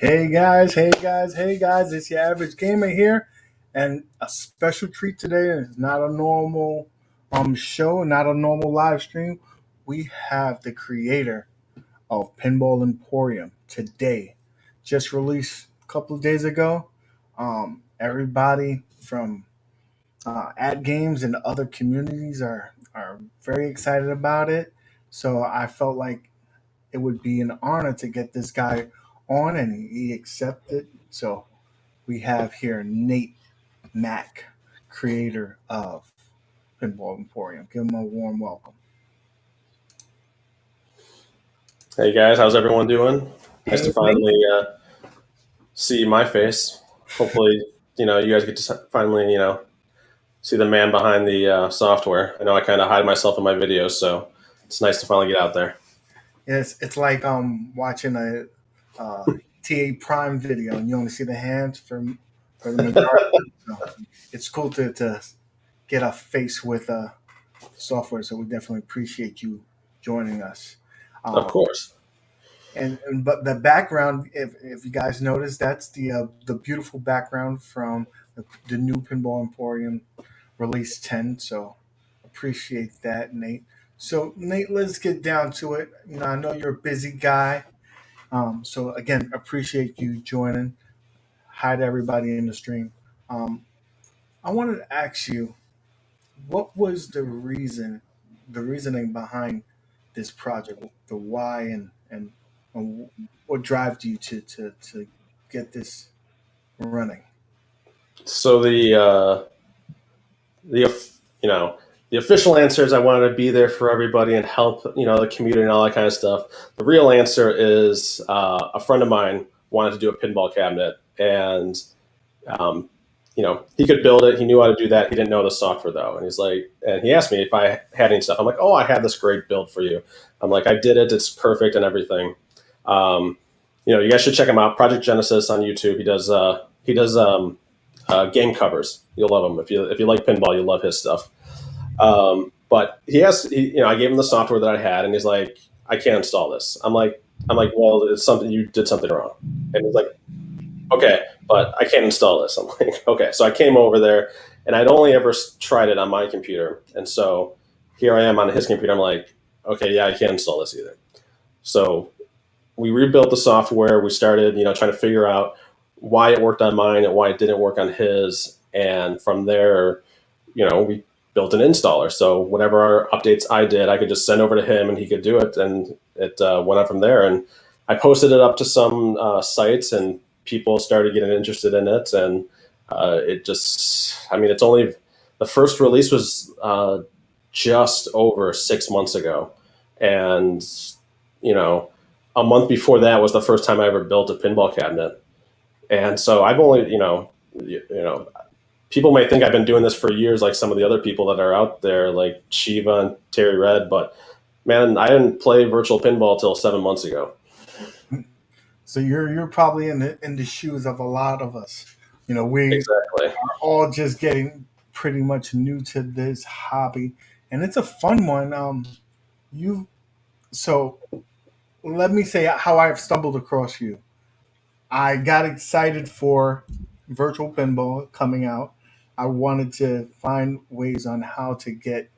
Hey guys, it's your average gamer here, and a special treat today is not a normal show, not a normal live stream. We have the creator of Pinball Emporium today, just released a couple of days ago. Everybody from at games and other communities are very excited about it. So I felt like it would be an honor to get this guy on, and he accepted. So we have here Nate Mac, creator of Pinball Emporium. Give him a warm welcome. Hey guys, how's everyone doing? Nice Hey, to finally see my face. Hopefully, you guys get to finally, see the man behind the software. I know I kind of hide myself in my videos, so it's nice to finally get out there. it's like watching a TA Prime video, and you only see the hands for the majority. So it's cool to get a face with software. So we definitely appreciate you joining us. Of course. And but the background, if you guys notice, that's the beautiful background from the new Pinball Emporium release 10. So appreciate that, Nate. So Nate, let's get down to it. I know you're a busy guy. So again, appreciate you joining. Hi to everybody in the stream. Um, I wanted to ask you, what was the reasoning behind this project, the why, and what drives you to get this running? So the official answer is I wanted to be there for everybody and help the community and all that kind of stuff. The real answer is a friend of mine wanted to do a pinball cabinet, and um, he could build it. He knew how to do that. He didn't know the software though. And he asked me if I had any stuff. I'm like, oh, I had this great build for you. I'm like, I did it. It's perfect and everything. Um, you guys should check him out. Project Genesis on YouTube. He does game covers. You'll love him if you like pinball. You'll love his stuff. But I gave him the software that I had, and he's like, I can't install this. I'm like, well, it's something you did something wrong. And he's like, okay, but I can't install this. I'm like, okay. So I came over there, and I'd only ever tried it on my computer. And so here I am on his computer. I'm like, okay, yeah, I can't install this either. So we rebuilt the software. We started, trying to figure out why it worked on mine and why it didn't work on his. And from there, we built an installer. So whatever updates I did, I could just send over to him and he could do it. And it went on from there. And I posted it up to some sites, and people started getting interested in it. And it's only, the first release was just over 6 months ago. And, a month before that was the first time I ever built a pinball cabinet. And so I've only, people may think I've been doing this for years, like some of the other people that are out there, like Shiva and Terry Red. But man, I didn't play virtual pinball till 7 months ago. So you're probably in the shoes of a lot of us. We Exactly. are all just getting pretty much new to this hobby, and it's a fun one. You so let me say how I've stumbled across you. I got excited for virtual pinball coming out. I wanted to find ways on how to get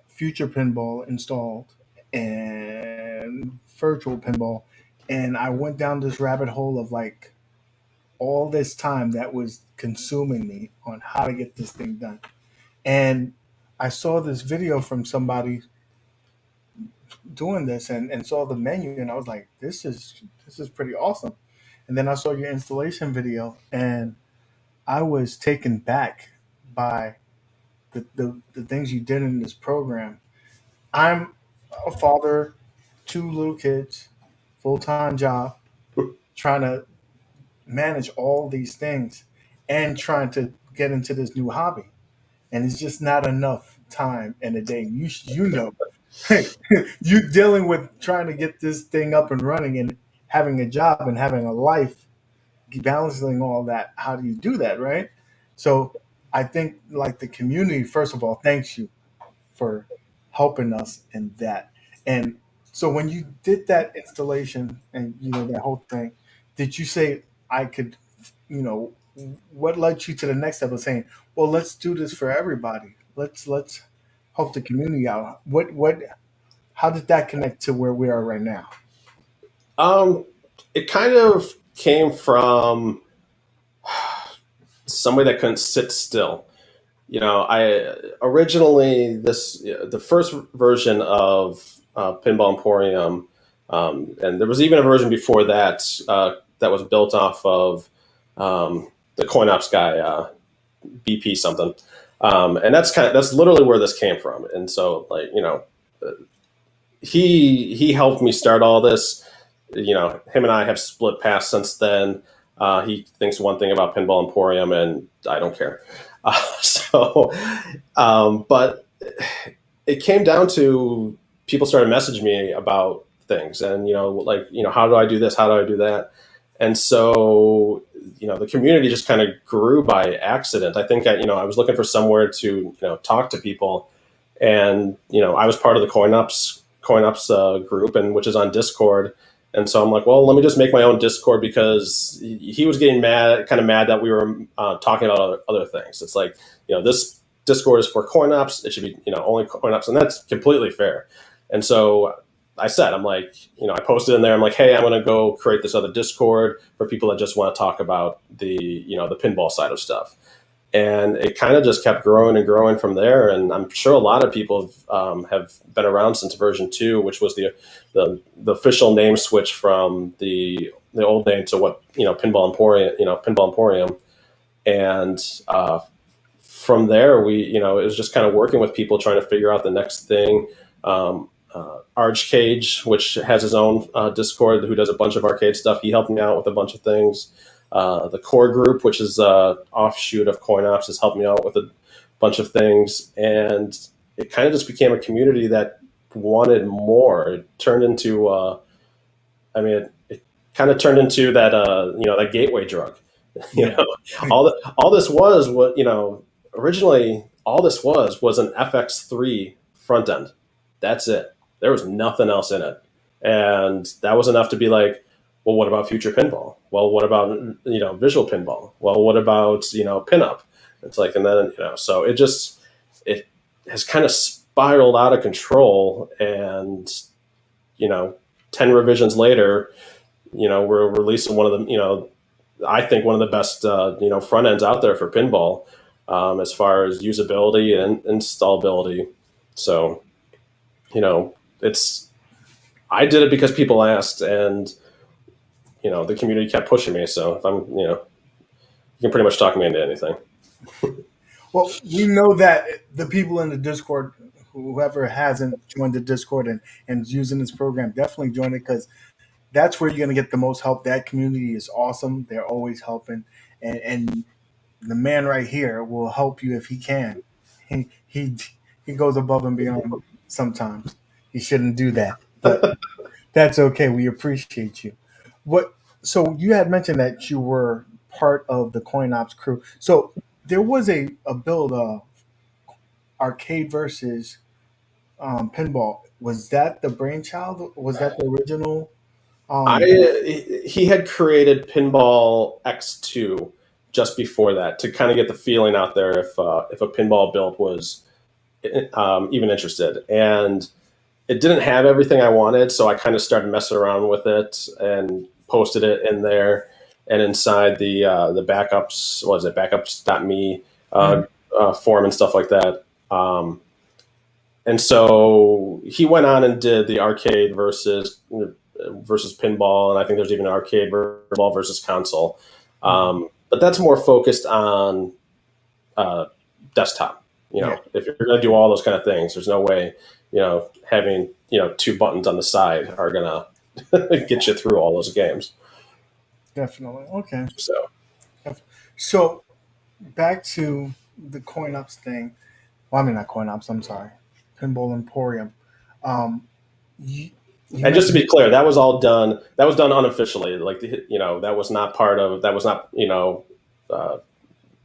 future pinball installed and virtual pinball. And I went down this rabbit hole of like all this time that was consuming me on how to get this thing done. And I saw this video from somebody doing this, and saw the menu, and I was like, this is pretty awesome. And then I saw your installation video, and I was taken back by the things you did in this program. I'm a father, two little kids, full time job, trying to manage all these things and trying to get into this new hobby. And it's just not enough time in a day. You know, you dealing with trying to get this thing up and running and having a job and having a life, balancing all that. How do you do that, right? So I think like the community, first of all, thanks you for helping us in that. And so when you did that installation and that whole thing, did you say I could, you know, what led you to the next step of saying, well, let's do this for everybody. Let's help the community out. What how did that connect to where we are right now? Um, it kind of came from somebody that couldn't sit still. I originally the first version of Pinball Emporium, and there was even a version before that that was built off of the CoinOps guy, BP something, and that's literally where this came from. And so, like, he helped me start all this. Him and I have split paths since then. He thinks one thing about Pinball Emporium, and I don't care. But it came down to people started messaging me about things, and how do I do this? How do I do that? And so the community just kind of grew by accident. I think I was looking for somewhere to talk to people, and I was part of the CoinUps group, and which is on Discord. And so I'm like, well, let me just make my own Discord, because he was getting kind of mad that we were talking about other things. It's like, this Discord is for CoinOps. It should be, only CoinOps, and that's completely fair. And so I said, I'm like, I posted in there. I'm like, hey, I'm going to go create this other Discord for people that just want to talk about the pinball side of stuff. And it kind of just kept growing and growing from there. And I'm sure a lot of people have been around since version 2, which was the official name switch from the old name to what Pinball Emporium. And from there, it was just kind of working with people trying to figure out the next thing. Archcage, which has his own Discord, who does a bunch of arcade stuff, he helped me out with a bunch of things. The core group, which is an offshoot of CoinOps, has helped me out with a bunch of things. And it kind of just became a community that wanted more. It turned into, it kind of turned into that, that gateway drug. Yeah. All this was what, originally all this was an FX3 front end. That's it. There was nothing else in it. And that was enough to be like, well, what about future pinball? Well, what about, visual pinball? Well, what about, pinup? It's like, and then, so it has kind of spiraled out of control. And, 10 revisions later, we're releasing one of the, I think one of the best, front ends out there for pinball, as far as usability and installability. So, I did it because people asked, and the community kept pushing me. So if I'm, you can pretty much talk me into anything. Well, we know that the people in the Discord, whoever hasn't joined the Discord and is using this program, definitely join it, because that's where you're going to get the most help. That community is awesome. They're always helping. And the man right here will help you if he can. He, he, he goes above and beyond sometimes. He shouldn't do that, but that's okay. We appreciate you. What? So you had mentioned that you were part of the CoinOps crew. So there was a build arcade versus pinball. Was that the brainchild? Was that the original? Um, He had created Pinball X2 just before that to kind of get the feeling out there if a pinball build was even interested. And it didn't have everything I wanted, so I kind of started messing around with it and posted it in there. And inside the backups, what is it, backups.me mhm. forum and stuff like that. And so he went on and did the arcade versus pinball, and I think there's even arcade pinball versus console. But that's more focused on desktop. Yeah, If you're going to do all those kind of things, there's no way having two buttons on the side are going to get you through all those games. definitely. Okay. So So back to the CoinOps thing. Well, I mean not CoinOps. I'm sorry, Pinball Emporium. Um, you, you and just to mentioned be clear, that was all done. That was done unofficially. Like that was not part of. That was not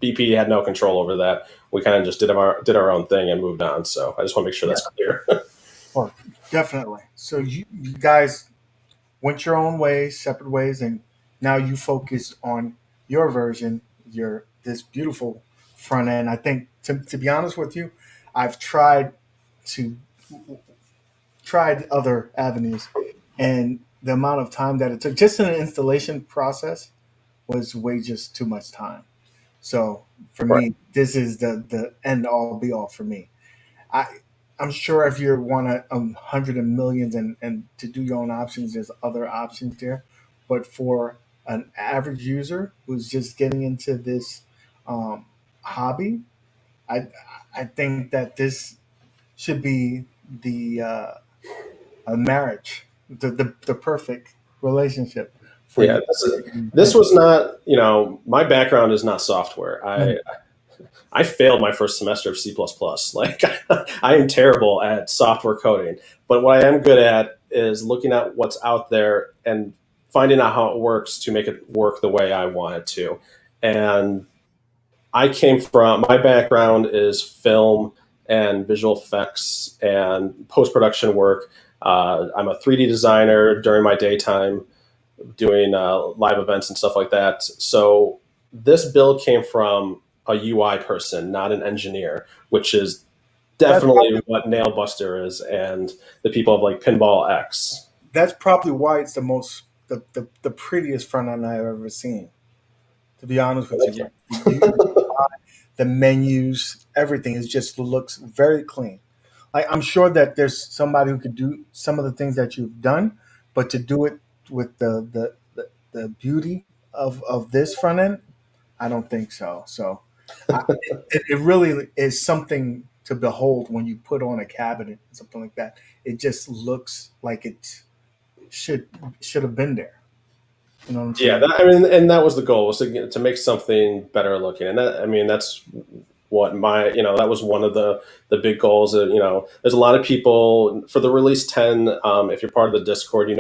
BP had no control over that. We kind of just did our own thing and moved on. So I just want to make sure yeah, that's clear. well, definitely. So you guys went your own ways, separate ways, and Now you focus on your version, your this beautiful front end. I think to be honest with you, I've to tried other avenues, and the amount of time that it took just in an installation process was way just too much time. So for Right. me, this is the end all be all for me. I I'm sure if you want a hundred of millions and to do your own options, there's other options there. But for an average user who's just getting into this um, hobby, I I think that this should be the a marriage, the perfect relationship for Yeah, you. this was not, my background is not software. I failed my first semester of C++. Like, I am terrible at software coding, but what I am good at is looking at what's out there and finding out how it works to make it work the way I want it to. And my background is film and visual effects and post production work. I'm a 3D designer during my daytime, doing live events and stuff like that. So this build came from a UI person, not an engineer, which is That's definitely probably what Nailbuster is, and the people of like Pinball X. that's probably why it's the prettiest front end I've ever seen. To be honest with Thank you, you. like the menus, everything is just looks very clean. Like I'm sure that there's somebody who could do some of the things that you've done, but to do it with the beauty of this front end, I don't think so. So it really is something to behold when you put on a cabinet, something like that. It just looks like it should should have been there. You know what I'm Yeah, saying? and that was the goal, was to make something better looking, and that's what that was one of the big goals. There's a lot of people for the release 10. If you're part of the Discord,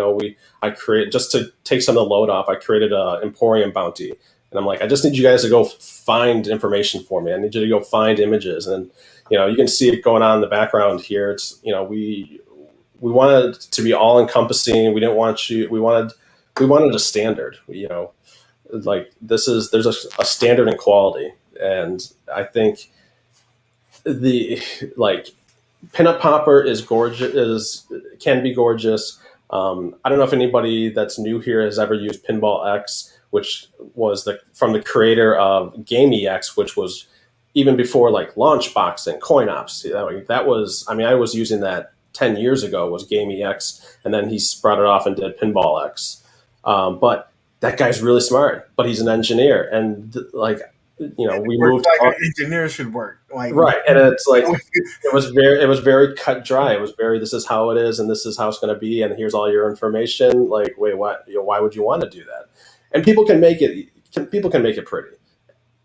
I create, just to take some of the load off. I created a Emporium bounty, and I'm like, I just need you guys to go find information for me. I need you to go find images, and you can see it going on in the background here. It's we wanted to be all encompassing. We didn't want you. We wanted a standard. Like there's a standard in quality, and I think the like pinup popper is gorgeous. Can be gorgeous. I don't know if anybody that's new here has ever used Pinball X, which was from the creator of Gamey X, which was even before like Launchbox and CoinOps. That was, I was using that 10 years ago, was Gamey X, and then he spread it off and did Pinball X. But that guy's really smart, but he's an engineer, and like we Works moved like on. an engineer should work. Like Right, and it's like it was very cut dry. It was very, this is how it is, and this is how it's going to be, and here's all your information. Like, wait, what? Why would you want to do that? And people can make it. People can make it pretty,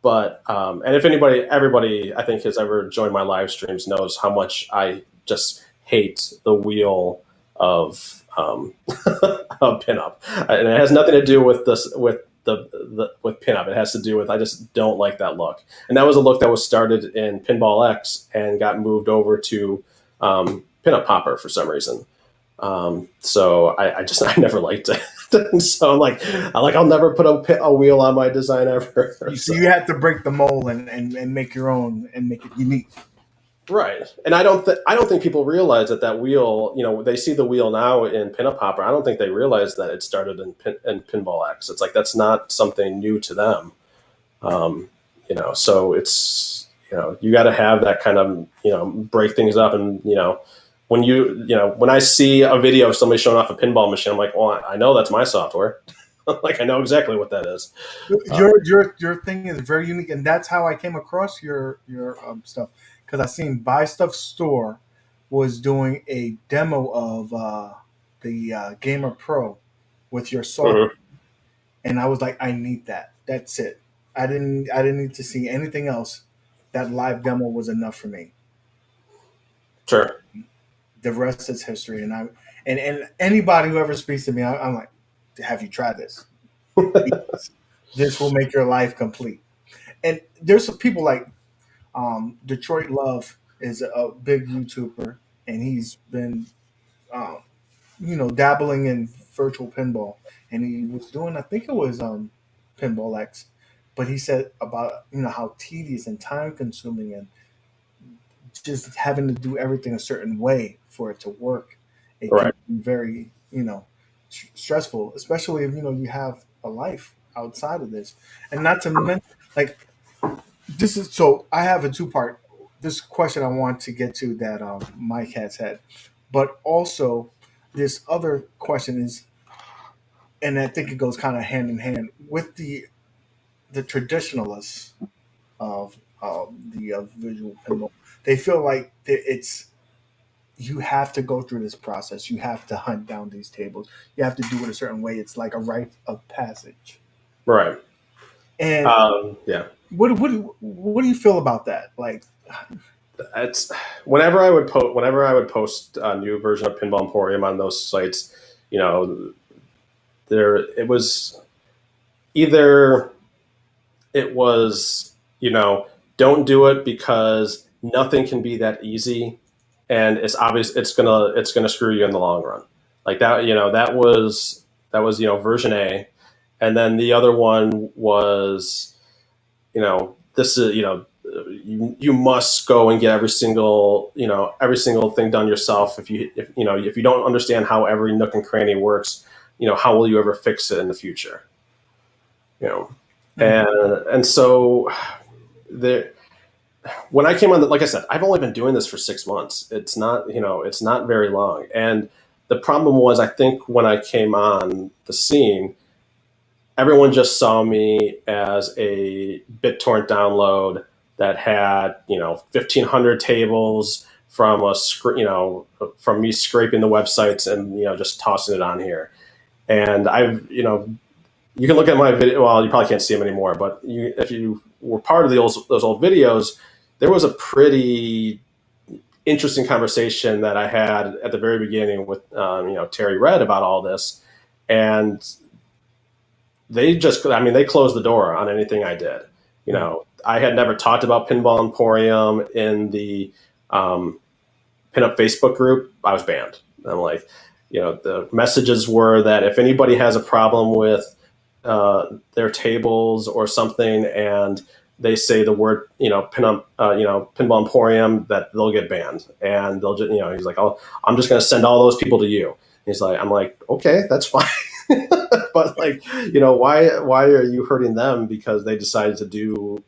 but and if everybody I think has ever joined my live streams knows how much I just hate the wheel of of pinup, and it has nothing to do with this with pinup. It has to do with, I just don't like that look, and that was a look that was started in Pinball X and got moved over to pinup popper for some reason. So I never liked it. So I'll never put a wheel on my design ever. so So. you have to break the mold and make your own and make it unique. Right, and I don't think people realize that wheel. They see the wheel now in Pinup Popper. I don't think they realize that it started in Pinball X. It's like that's not something new to them. So it's you got to have that kind of break things up, and when I see a video of somebody showing off a pinball machine, I'm like, well, I know that's my software. Like, I know exactly what that is. Your thing is very unique, and that's how I came across your stuff because I seen Buy Stuff Store was doing a demo of the Gamer Pro with your software, Mhm. and I was like, I need that. That's it. I didn't need to see anything else. That live demo was enough for me. Sure. The rest is history, and anybody who ever speaks to me, I'm like, have you tried this? This will make your life complete. And there's some people like Detroit Love is a big YouTuber, and he's been, um, dabbling in virtual pinball, and he was doing, I think it was Pinball X, but he said about how tedious and time consuming and just having to do everything a certain way for it to work. It can Right. be very stressful, especially if you have a life outside of this, and not to mention like this is so I have a two-part this question I want to get to that Mike has had, but also this other question is, and I think it goes kind of hand in hand with the traditionalists of the visual pinball. They feel like it's you have to go through this process. You have to hunt down these tables. You have to do it a certain way. It's like a rite of passage. Right. And Yeah. what do you feel about that? Like, It's whenever I would post a new version of Pinball Emporium on those sites, you know, there it was either it was don't do it because nothing can be that easy, and it's obvious it's gonna screw you in the long run. Like that, that was version A, and then the other one was this is you must go and get every single thing done yourself. If you don't understand how every nook and cranny works, how will you ever fix it in the future? You know, mm, and so the when I came on, like I said, I've only been doing this for 6 months. It's not very long, and the problem was, I think when I came on the scene, everyone just saw me as a BitTorrent download that had 1,500 tables from from me scraping the websites and just tossing it on here. And you can look at my video. Well, you probably can't see them anymore, but if you were part of those old videos, there was a pretty interesting conversation that I had at the very beginning with Terry Red about all this, and they closed the door on anything I did. I had never talked about Pinball Emporium in the pinup Facebook group. I was banned. I'm like, the messages were that if anybody has a problem with their tables or something, and they say the word, pinup, Pinball Emporium, that they'll get banned, and they'll just, he's like, I'm just going to send all those people to you. I'm like, okay, that's fine. But why are you hurting them because they decided to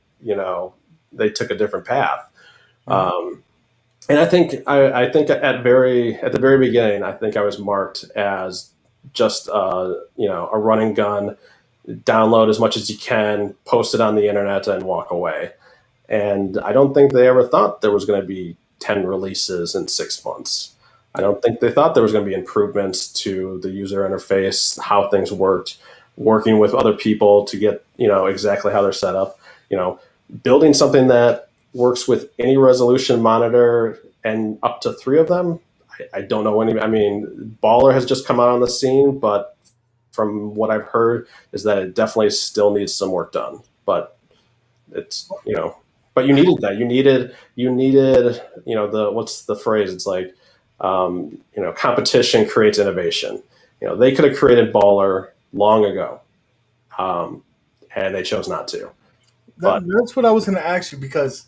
they took a different path? mm, And I think at the very beginning, I think I was marked as just a running gun, download as much as you can, post it on the internet, and walk away. And I don't think they ever thought there was going to be 10 releases in 6 months. I don't think they thought there was going to be improvements to the user interface, how things worked, working with other people to get exactly how they're set up. Building something that works with any resolution monitor and up to three of them. I don't know any. I mean, Baller has just come out on the scene, but from what I've heard is that it definitely still needs some work done. But it's but you needed that. You needed the what's the phrase? It's like competition creates innovation. They could have created Baller long ago, and they chose not to. But that's what I was going to ask you because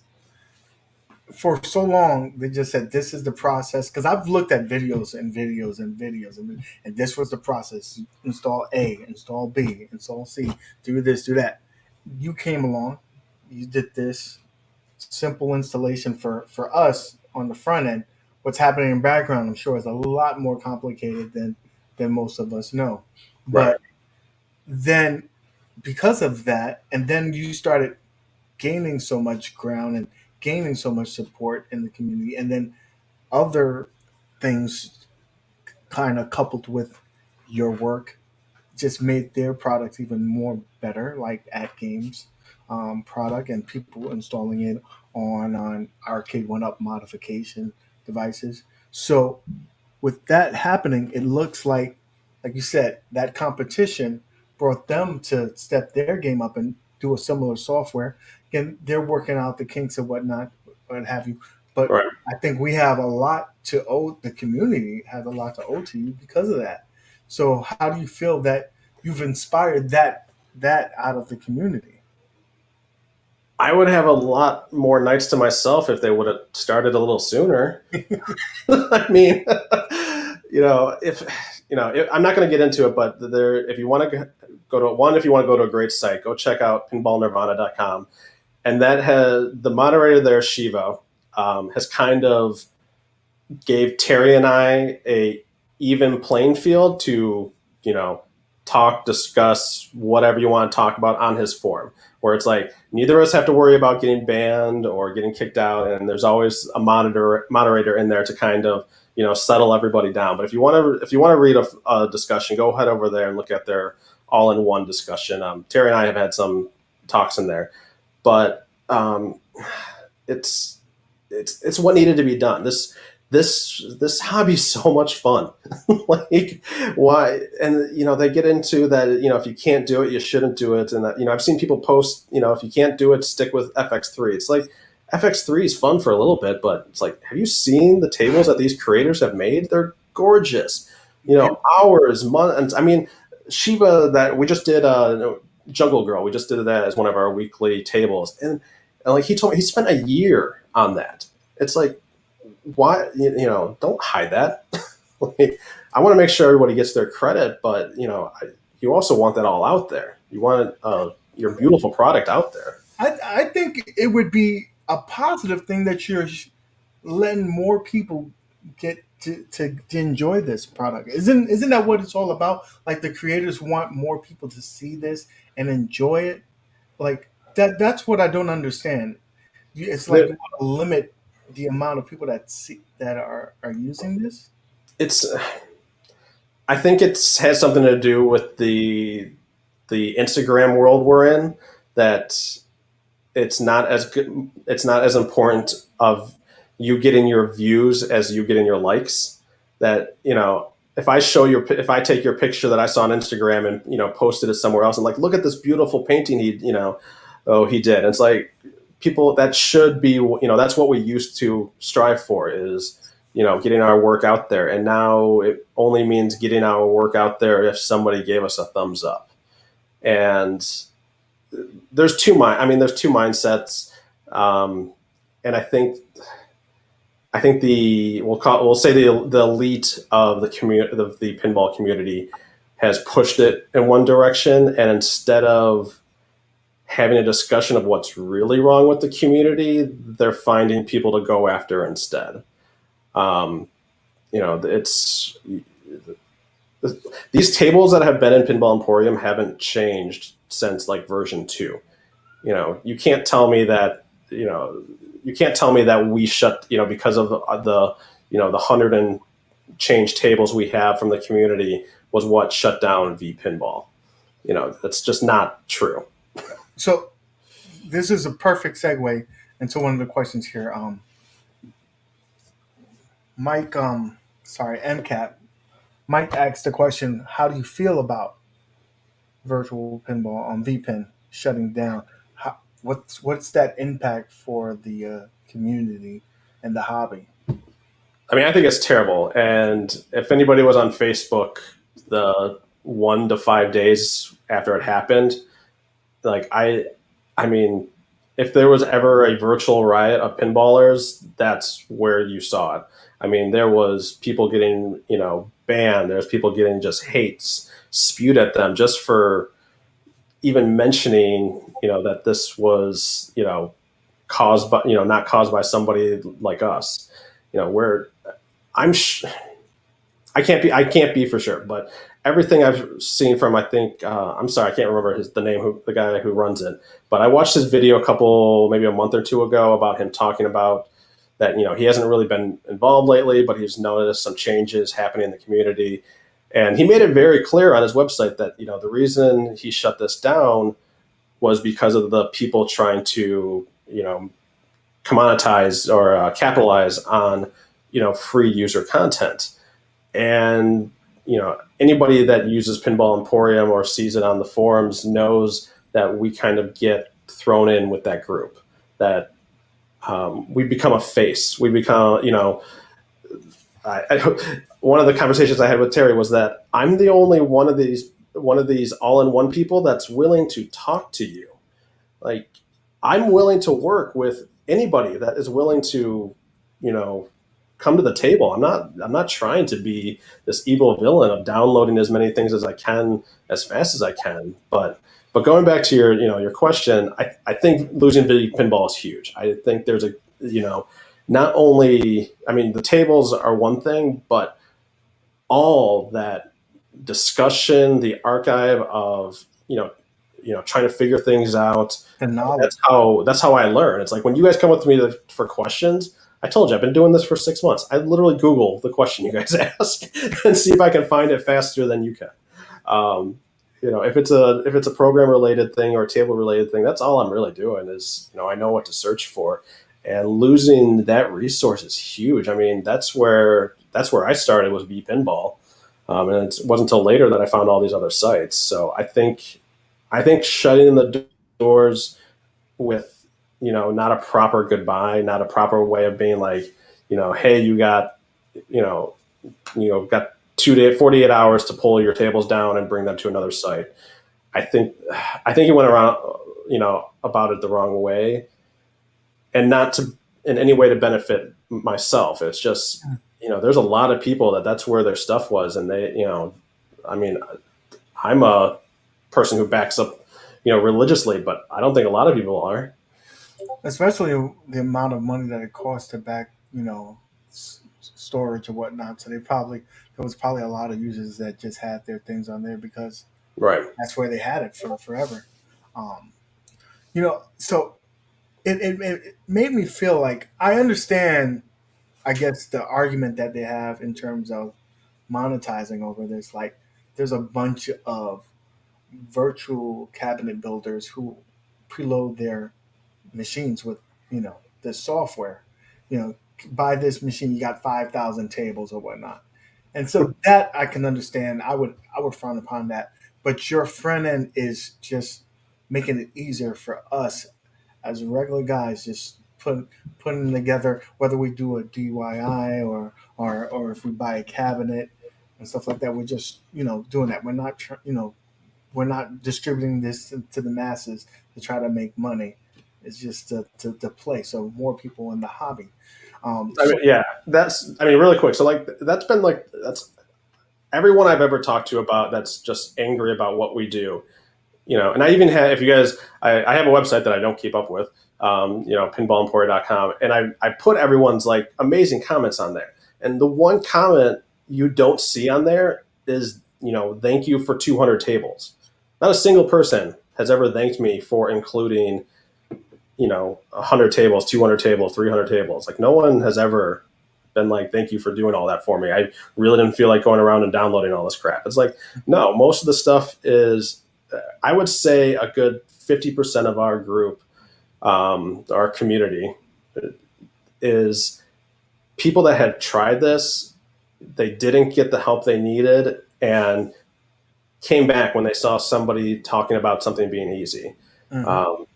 for so long they just said this is the process because I've looked at videos and videos and videos and this was the process: install A, install B, install C, do this, do that. You came along, you did this simple installation for us on the front end. What's happening in background, I'm sure, is a lot more complicated than most of us know. right, But then because of that, and then you started gaining so much ground and gaining so much support in the community, and then other things kind of coupled with your work just made their products even more better, like at games product and people installing it on arcade one up modification devices. So with that happening, it looks like you said, that competition brought them to step their game up and do a similar software. And they're working out the kinks and whatnot, what have you. But right. I think we have a lot to owe. The community has a lot to owe to you because of that. So how do you feel that you've inspired that out of the community? I would have a lot more nights to myself if they would have started a little sooner. I mean, if I'm not going to get into it, but there, if you want to go to one, if you want to go to a great site, go check out pinballnirvana.com. And that has the moderator there, Shiva, has kind of gave Terry and I a even playing field to, you know, talk, discuss whatever you want to talk about on his forum, where it's like neither of us have to worry about getting banned or getting kicked out, and there's always a moderator in there to kind of, settle everybody down. But if you want to read a discussion, go head over there and look at their all-in-one discussion. Terry and I have had some talks in there, but it's it's what needed to be done. This hobby's so much fun. Like, why? And they get into that, if you can't do it, you shouldn't do it. And that, I've seen people post, if you can't do it, stick with FX3. It's like FX3 is fun for a little bit, but it's like, have you seen the tables that these creators have made? They're gorgeous. Hours, months. I mean, Shiva, that we just did Jungle Girl, we just did that as one of our weekly tables, and like he told me he spent a year on that. It's like, why, don't hide that. Like, I want to make sure everybody gets their credit, but you also want that all out there. You want your beautiful product out there. I think it would be a positive thing that you're letting more people get to enjoy this product. Isn't that what it's all about? Like the creators want more people to see this and enjoy it. Like that's what I don't understand. It's like you want to limit the amount of people that are using this. It's I think it has something to do with the Instagram world we're in, that it's not as good, it's not as important of you getting your views as you getting your likes. That, if I take your picture that I saw on Instagram and posted it somewhere else and like, look at this beautiful painting he did. And it's like, people, that should be, that's what we used to strive for, is getting our work out there. And now it only means getting our work out there if somebody gave us a thumbs up. And there's two mindsets. And I think we'll say the elite of the community, of the pinball community, has pushed it in one direction, and instead of having a discussion of what's really wrong with the community, they're finding people to go after instead. It's these tables that have been in Pinball Emporium haven't changed since like version 2. You can't tell me that we shut, because of the hundred and change tables we have from the community was what shut down Vpinball. That's just not true. So this is a perfect segue into one of the questions here. Mike, sorry, MCAP. Mike asked the question: how do you feel about virtual pinball on VPin shutting down? What's that impact for the community and the hobby? I mean, I think it's terrible. And if anybody was on Facebook the 1 to 5 days after it happened, like I mean, if there was ever a virtual riot of pinballers, that's where you saw it. I mean, there was people getting, banned. There's people getting just hates spewed at them just for even mentioning, that this was, caused by, not caused by somebody like us. Where I'm, I can't be for sure, but everything I've seen from, I think, I'm sorry, I can't remember the name, the guy who runs it, but I watched his video maybe a month or two ago, about him talking about that, he hasn't really been involved lately, but he's noticed some changes happening in the community. And he made it very clear on his website that, the reason he shut this down was because of the people trying to, commoditize or capitalize on, free user content. And, anybody that uses Pinball Emporium or sees it on the forums knows that we kind of get thrown in with that group, that we become a face. We become, one of the conversations I had with Terry was that I'm the only one of these all-in-one people that's willing to talk to you. Like, I'm willing to work with anybody that is willing to, you know, come to the table. I'm not trying to be this evil villain of downloading as many things as I can as fast as I can. But going back to your question, I think losing Vpinball is huge. I think there's a not only, I mean, the tables are one thing, but all that discussion, the archive of trying to figure things out. The knowledge. That's how I learn. It's like when you guys come with me for questions. I told you I've been doing this for 6 months. I literally Google the question you guys ask and see if I can find it faster than you can. If it's a program related thing or a table related thing, that's all I'm really doing is I know what to search for, and losing that resource is huge. I mean, that's where I started with Vpinball, and it wasn't until later that I found all these other sites. So I think shutting the doors with not a proper goodbye, not a proper way of being like, hey, you got you know got 48 hours to pull your tables down and bring them to another site. I think he went around about it the wrong way, and not to in any way to benefit myself. It's just there's a lot of people that's where their stuff was, and they I mean, I'm a person who backs up religiously, but I don't think a lot of people are. Especially the amount of money that it costs to back, storage or whatnot. So there was probably a lot of users that just had their things on there because Right. that's where they had it for forever. Um, so it made me feel like I understand, I guess, the argument that they have in terms of monetizing over this. Like, there's a bunch of virtual cabinet builders who preload their machines with the software. Buy this machine, you got 5,000 tables or whatnot, and so that I can understand. I would frown upon that, but your front end is just making it easier for us as regular guys, just putting together, whether we do a DIY or if we buy a cabinet and stuff like that. We're just doing that. We're not distributing this to the masses to try to make money. It's just to play. So more people in the hobby. I mean, So yeah, really quick. So like that's everyone I've ever talked to about that's just angry about what we do. And I even have, if you guys, I have a website that I don't keep up with, pinballemporia.com, and I put everyone's like amazing comments on there. And the one comment you don't see on there is, thank you for 200 tables. Not a single person has ever thanked me for including 100 tables, 200 tables, 300 tables. Like, no one has ever been like, thank you for doing all that for me. I really didn't feel like going around and downloading all this crap. It's like, no, most of the stuff is, I would say a good 50% of our group, our community, is people that had tried this, they didn't get the help they needed, and came back when they saw somebody talking about something being easy. mhm. Um,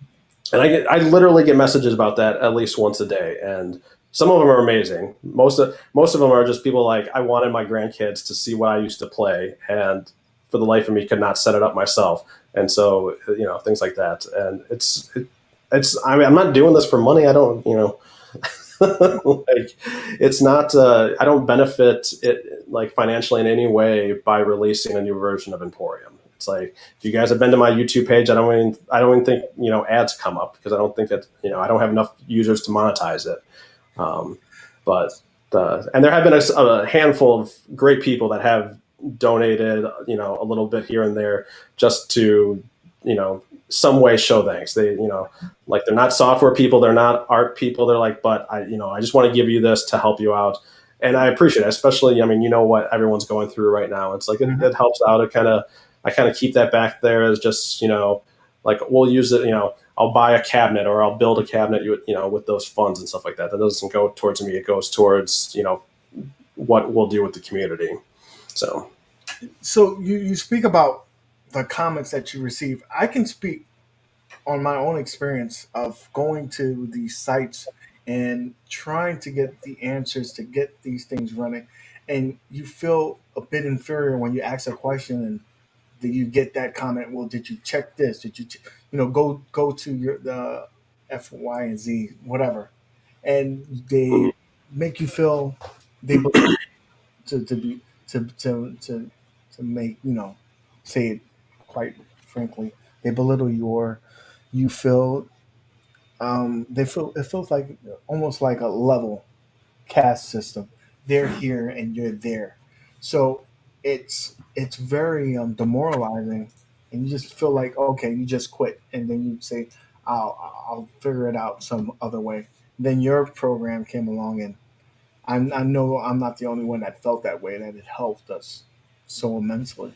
and I literally get messages about that at least once a day, and some of them are amazing. Most of them are just people like, I wanted my grandkids to see what I used to play, and for the life of me, could not set it up myself. And so things like that. And it's. I mean, I'm not doing this for money. I don't like, it's not. I don't benefit it like financially in any way by releasing a new version of Emporium. It's like, if you guys have been to my YouTube page, I don't even think ads come up, because I don't think that I don't have enough users to monetize it. Um, but and there have been a handful of great people that have donated a little bit here and there, just to some way show thanks. They like, they're not software people, they're not art people. They're like, but I just want to give you this to help you out. And I appreciate it, especially, I mean, what everyone's going through right now. It's like, it helps out. I kind of keep that back there as just, like, we'll use it, I'll buy a cabinet, or I'll build a cabinet, with those funds and stuff like that. That doesn't go towards me. It goes towards, what we'll do with the community. So, So you speak about the comments that you receive. I can speak on my own experience of going to these sites and trying to get the answers to get these things running. And you feel a bit inferior when you ask a question and that you get that comment. Well, did you check this? Did you, go to your the F, Y, and Z, whatever, and they Mhm. make you feel they belittle to be to make say it quite frankly, they belittle you, or you feel they feel it feels like almost like a level caste system. They're here and you're there, so it's very demoralizing, and you just feel like okay, you just quit, and then you say, I'll figure it out some other way. Then your program came along, and I know I'm not the only one that felt that way. That it helped us so immensely.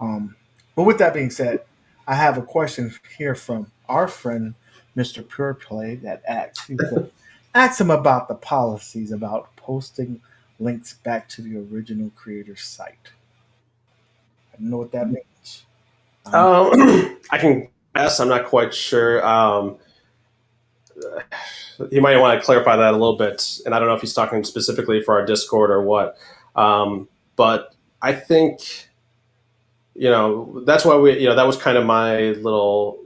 Um, but with that being said, I have a question here from our friend, Mr. Pure Play, that asks. He said, ask him about the policies about posting links back to the original creator's site. I don't know what that means. Um, I can guess. I'm not quite sure. You might want to clarify that a little bit. And I don't know if he's talking specifically for our Discord or what. But I think, that's why that was kind of my little,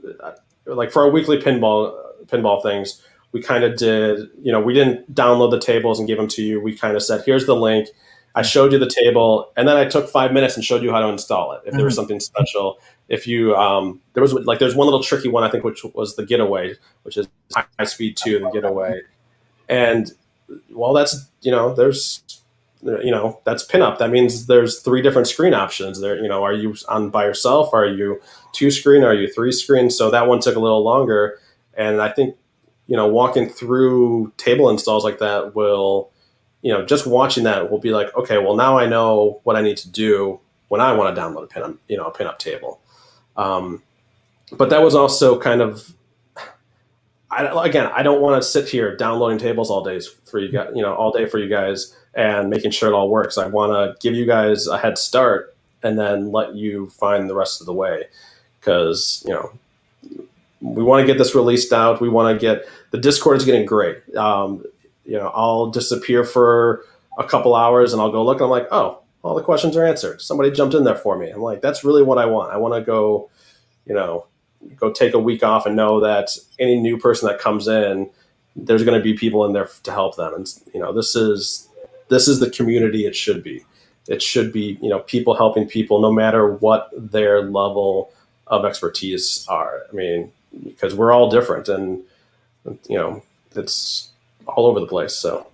like for our weekly pinball things, we kind of did, we didn't download the tables and give them to you. We kind of said, here's the link. I showed you the table, and then I took 5 minutes and showed you how to install it. If there was mhm. something special, if you there's one little tricky one I think, which was the getaway, which is high speed two, the getaway, and well, that's there's that's pinup. That means there's three different screen options. There, are you on by yourself? Are you two screen? Are you three screen? So that one took a little longer, and I think walking through table installs like that will, just watching that will be like, okay, well now I know what I need to do when I want to download a pinup, a pinup table. Um, but that was also kind of, I don't want to sit here downloading tables all days for you guys, all day for you guys and making sure it all works. I want to give you guys a head start and then let you find the rest of the way, because we want to get this released out. We want to get the Discord is getting great. I'll disappear for a couple hours and I'll go look and I'm like, oh, all the questions are answered. Somebody jumped in there for me. I'm like, that's really what I want. I want to go, you know, go take a week off and know that any new person that comes in, there's going to be people in there to help them. And this is the community it should be. It should be people helping people, no matter what their level of expertise are. I mean, because we're all different, and it's all over the place. So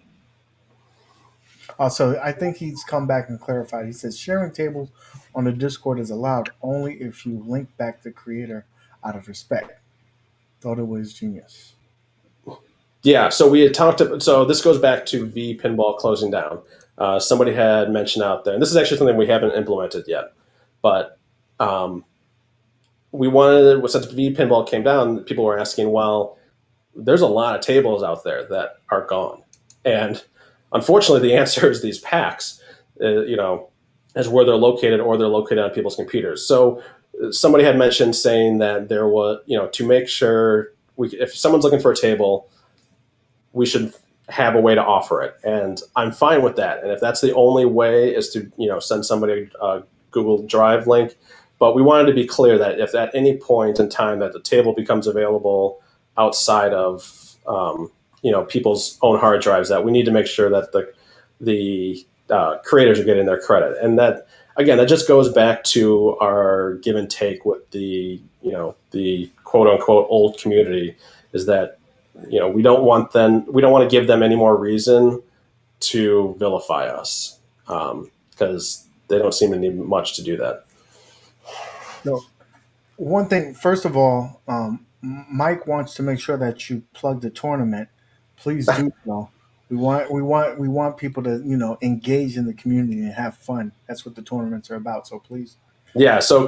Also, I think he's come back and clarified. He says sharing tables on the Discord is allowed only if you link back the creator out of respect. Thought it was genius. yeah, so we had talked. So this goes back to Vpinball closing down. Somebody had mentioned out there, and this is actually something we haven't implemented yet, but we wanted, since Vpinball came down, people were asking, well, there's a lot of tables out there that are gone, and unfortunately, the answer is these packs. As where they're located, or they're located on people's computers. So somebody had mentioned saying that there was, to make sure if someone's looking for a table, we should have a way to offer it, and I'm fine with that. And if that's the only way is to send somebody a Google Drive link, but we wanted to be clear that if at any point in time that the table becomes available outside of people's own hard drives, that we need to make sure that the creators are getting their credit. And that, again, that just goes back to our give and take with the quote unquote old community, is that we don't want to give them any more reason to vilify us, because they don't seem to need much to do that. No, one thing. First of all, Mike wants to make sure that you plug the tournament. Please do so. We want people to engage in the community and have fun. That's what the tournaments are about. So please. Yeah, so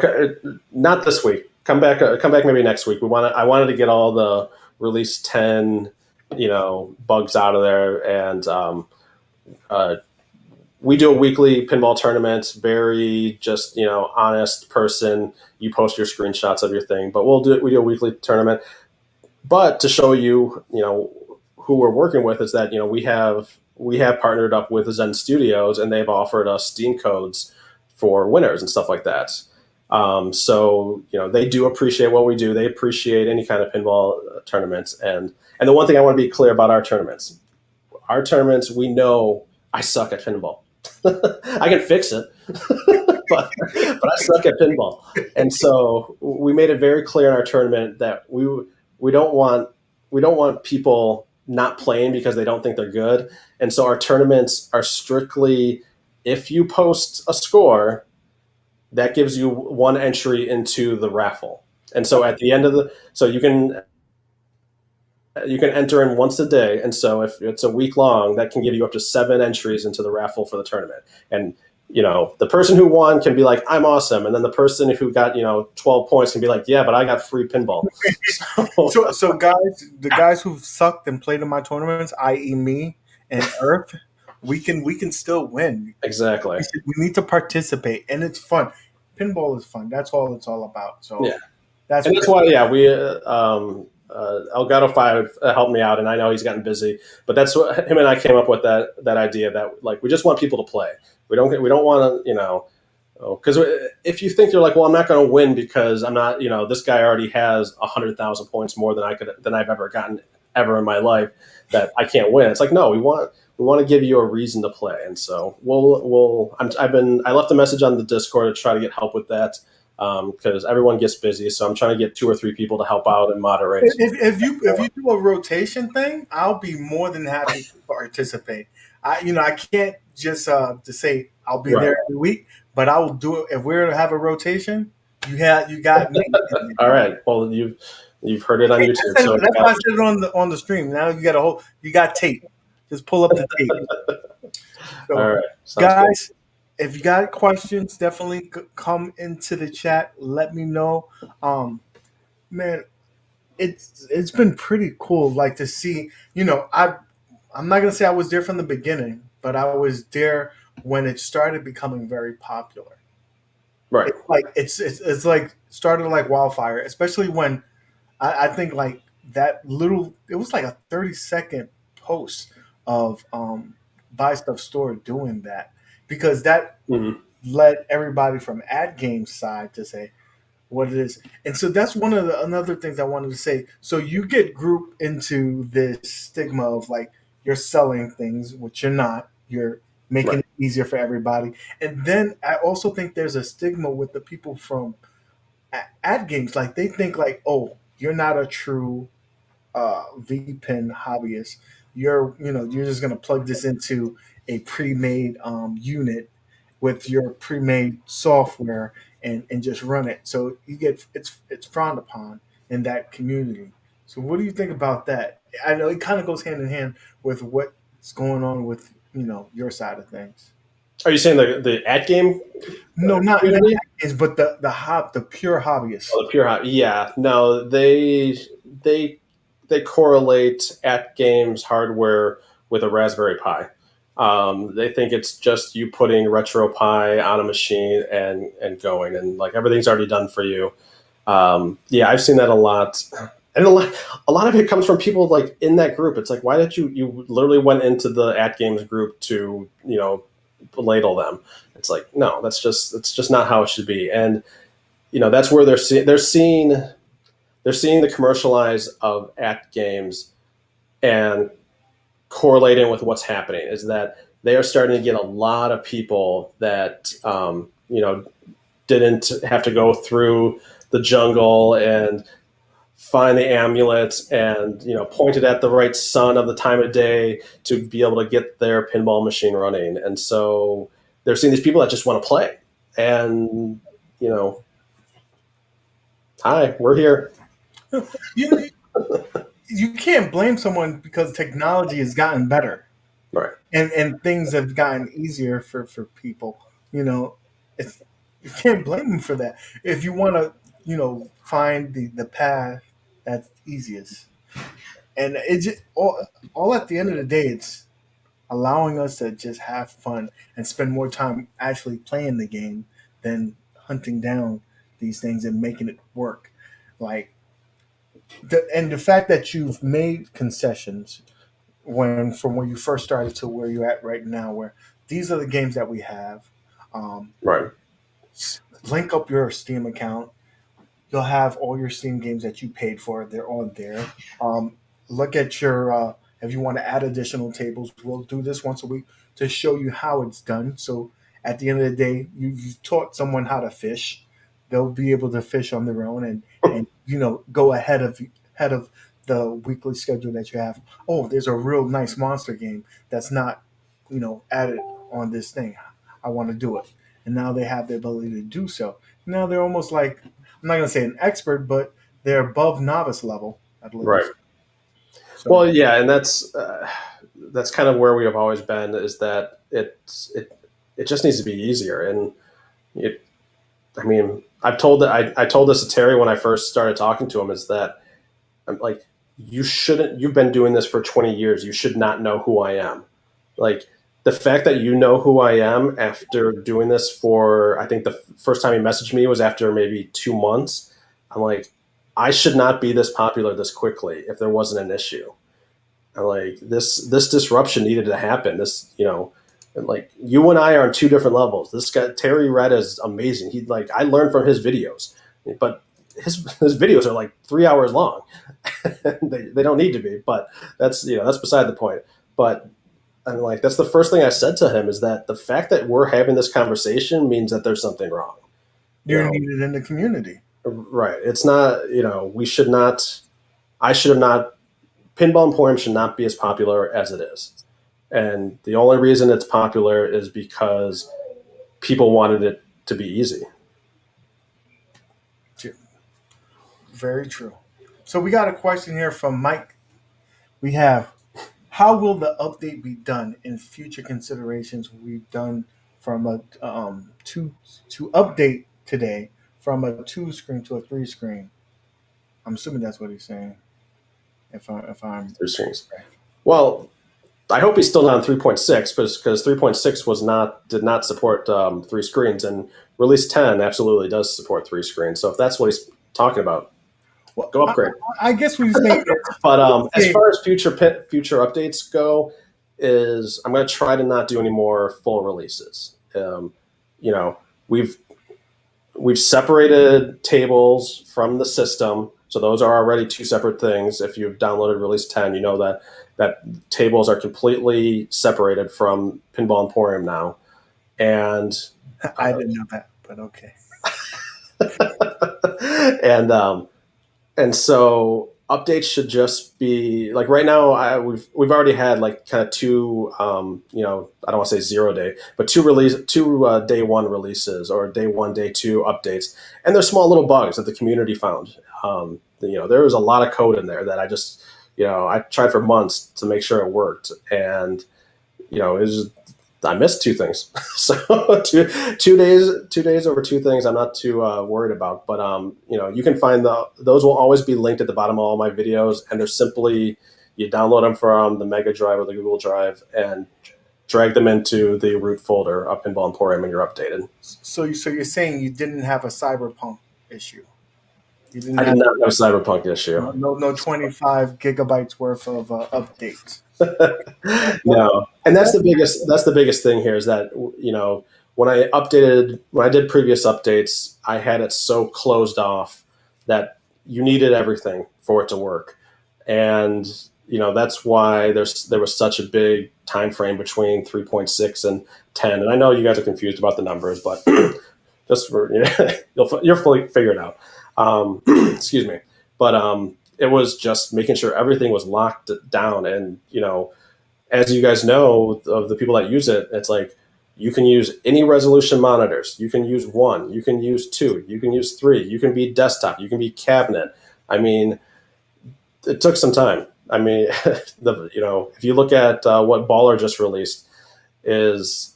not this week. Come back maybe next week. I wanted to get all the release 10 bugs out of there, and uh, we do a weekly pinball tournament. Very just honest person. You post your screenshots of your thing, but we do a weekly tournament. But to show you who we're working with is that we have partnered up with Zen Studios, and they've offered us Steam codes for winners and stuff like that. So they do appreciate what we do. They appreciate any kind of pinball tournaments, and the one thing I want to be clear about our tournaments, we know I suck at pinball. I can fix it, but I suck at pinball. And so we made it very clear in our tournament that we don't want people not playing because they don't think they're good. And so our tournaments are strictly, if you post a score, that gives you one entry into the raffle. And so at the end of so you can enter in once a day, and so if it's a week long, that can give you up to 7 entries into the raffle for the tournament. And the person who won can be like, "I'm awesome," and then the person who got 12 points can be like, "Yeah, but I got free pinball." So guys, the guys who've sucked and played in my tournaments, i.e., me and Earth, we can still win. Exactly. We need to participate, and it's fun. Pinball is fun. That's all it's all about. So Yeah. that's Why, we Elgato 5 helped me out, and I know he's gotten busy, but that's what him and I came up with, that idea that, like, we just want people to play. We don't want to, because if you think you're like, well, I'm not going to win because I'm not, this guy already has 100,000 points more than I've ever gotten ever in my life, that I can't win. It's like, no, we want to give you a reason to play, and so I left a message on the Discord to try to get help with that. Because everyone gets busy, so I'm trying to get 2 or 3 people to help out and moderate. If you do a rotation thing, I'll be more than happy to participate. I can't just to say I'll be there every week, but I will do it if we're to have a rotation. You got me. All right. Well, you've heard it on YouTube. That's why I said it on the stream. Now you got tape. Just pull up the tape. So, all right, guys. Good. If you got questions, definitely come into the chat. Let me know. Man, it's been pretty cool. Like to see, I'm not gonna say I was there from the beginning, but I was there when it started becoming very popular. Right. It's like it's like started like wildfire, especially when I think like that little. It was like a 30-second post of buy stuff store doing that, because that led everybody from ad game side to say what it is. And so that's one of the another things I wanted to say. So you get grouped into this stigma of like you're selling things, which you're not. You're making it easier for everybody. And then I also think there's a stigma with the people from ad games. Like they think like, oh, you're not a true VPin hobbyist. You're just gonna plug this into a pre-made unit with your pre-made software and just run it. So you get it's frowned upon in that community. So what do you think about that? I know it kind of goes hand in hand with what's going on with your side of things. Are you saying the ad game? No, not games, but the pure hobbyists. Oh, the pure hobby. Yeah. No, they correlate at games hardware with a Raspberry Pi. They think it's just you putting RetroPie on a machine and going, and like everything's already done for you. Yeah, I've seen that a lot, and a lot of it comes from people like in that group. It's like, why did you literally went into the at games group to ladle them? It's like, no, that's just not how it should be, and that's where they're seeing the commercialize of at games and correlating with what's happening is that they are starting to get a lot of people that didn't have to go through the jungle and find the amulets and point it at the right sun of the time of day to be able to get their pinball machine running. And so they're seeing these people that just want to play, and hi, we're here. You can't blame someone because technology has gotten better, right? And things have gotten easier for people. It's, you can't blame them for that. If you want to, find the path that's easiest, and it's just, all at the end of the day, it's allowing us to just have fun and spend more time actually playing the game than hunting down these things and making it work. Like, and the fact that you've made concessions when from where you first started to where you're at right now, where these are the games that we have. Um, Right. Link up your Steam account. You'll have all your Steam games that you paid for. They're on there. Um, Look at your if you want to add additional tables. We'll do this once a week to show you how it's done. So at the end of the day, you've taught someone how to fish. They'll be able to fish on their own and go ahead of the weekly schedule that you have. Oh, there's a real nice monster game that's not added on this thing. I want to do it, and now they have the ability to do so. Now they're almost like, I'm not going to say an expert, but they're above novice level at Right. least. So Well, yeah, and that's kind of where we have always been. Is that it just needs to be easier, and it. I mean, I told this to Terry when I first started talking to him. Is that I'm like, you shouldn't. You've been doing this for 20 years. You should not know who I am. Like the fact that you know who I am after doing this for, I think the first time he messaged me was after maybe 2 months. I'm like, I should not be this popular this quickly if there wasn't an issue. I'm like, this disruption needed to happen. And like you and I are on two different levels. This guy Terry Red is amazing. He like I learned from his videos, but his videos are like 3 hours long. They don't need to be, but that's beside the point. But and like that's the first thing I said to him is that the fact that we're having this conversation means that there's something wrong. You you're know, needed in the community. right? It's not. We should not. I should have not. Pinball Emporium should not be as popular as it is, and the only reason it's popular is because people wanted it to be easy. Very true. So we got a question here from Mike. We have, how will the update be done in future considerations? We've done from a to update today from a 2 screen to a 3 screen. I'm assuming that's what he's saying. If I'm Through strings. Well, I hope he's still not on 3.6 because 3.6 did not support 3 screens, and release 10 absolutely does support 3 screens. So if that's what he's talking about, well, go upgrade. I guess we saying But as far as future updates go, is I'm going to try to not do any more full releases. You know, we've separated tables from the system, so those are already two separate things. If you've downloaded release 10, you know that tables are completely separated from Pinball Emporium now, and I didn't know that, but okay. and and so updates should just be like right now. We've already had like kind of two, I don't want to say 0 day, but two day one releases or day one, day two updates, and there's small little bugs that the community found. There was a lot of code in there that I tried for months to make sure it worked, and it was I missed two things. So 2 days over two things I'm not too worried about. But you can find those will always be linked at the bottom of all my videos, and they're simply you download them from the Mega Drive or the Google Drive and drag them into the root folder of Pinball Emporium, and you're updated. So you're saying you didn't have a cyberpunk issue? You didn't I did have not have a Cyberpunk issue. no 25 gigabytes worth of updates. No, and that's the biggest thing here is that when I did previous updates, I had it so closed off that you needed everything for it to work, and that's why there was such a big time frame between 3.6 and 10. And I know you guys are confused about the numbers, but just for you'll fully figure it out. Excuse me, but it was just making sure everything was locked down. And as you guys know, of the people that use it, it's like you can use any resolution monitors. You can use one, you can use two, you can use three, you can be desktop, you can be cabinet. I mean, it took some time. I mean, if you look at what Baller just released, is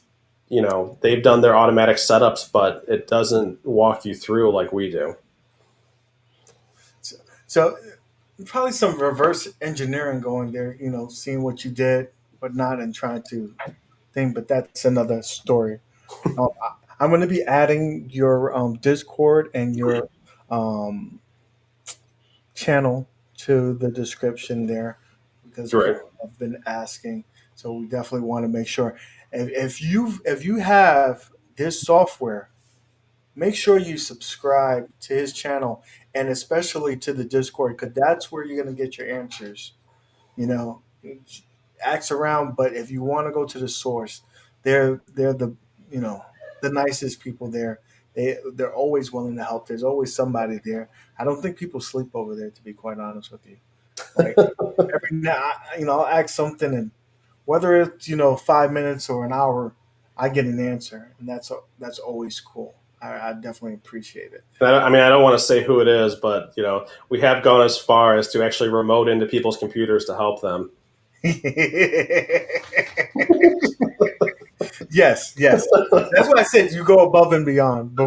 they've done their automatic setups, but it doesn't walk you through like we do. So probably some reverse engineering going there, seeing what you did, but not and trying to think. But that's another story. I'm going to be adding your Discord and your um, channel to the description there. because Right. people have been asking. So we definitely want to make sure if you have this software, make sure you subscribe to his channel and especially to the Discord because that's where you're gonna get your answers. You know, ask around, but if you want to go to the source, they're the you know the nicest people there. They're always willing to help. There's always somebody there. I don't think people sleep over there, to be quite honest with you. Like every now, I'll ask something, and whether it's 5 minutes or an hour, I get an answer, and that's always cool. I definitely appreciate it. And I mean, I don't want to say who it is, but we have gone as far as to actually remote into people's computers to help them. Yes, yes. That's what I said. You go above and beyond,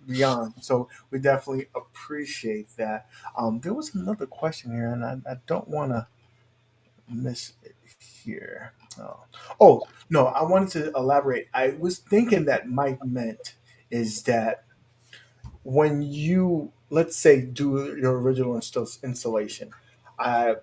beyond. So we definitely appreciate that. There was another question here, and I don't want to miss it here. Oh, no, I wanted to elaborate. I was thinking that Mike meant is that when you let's say do your original installation, I'm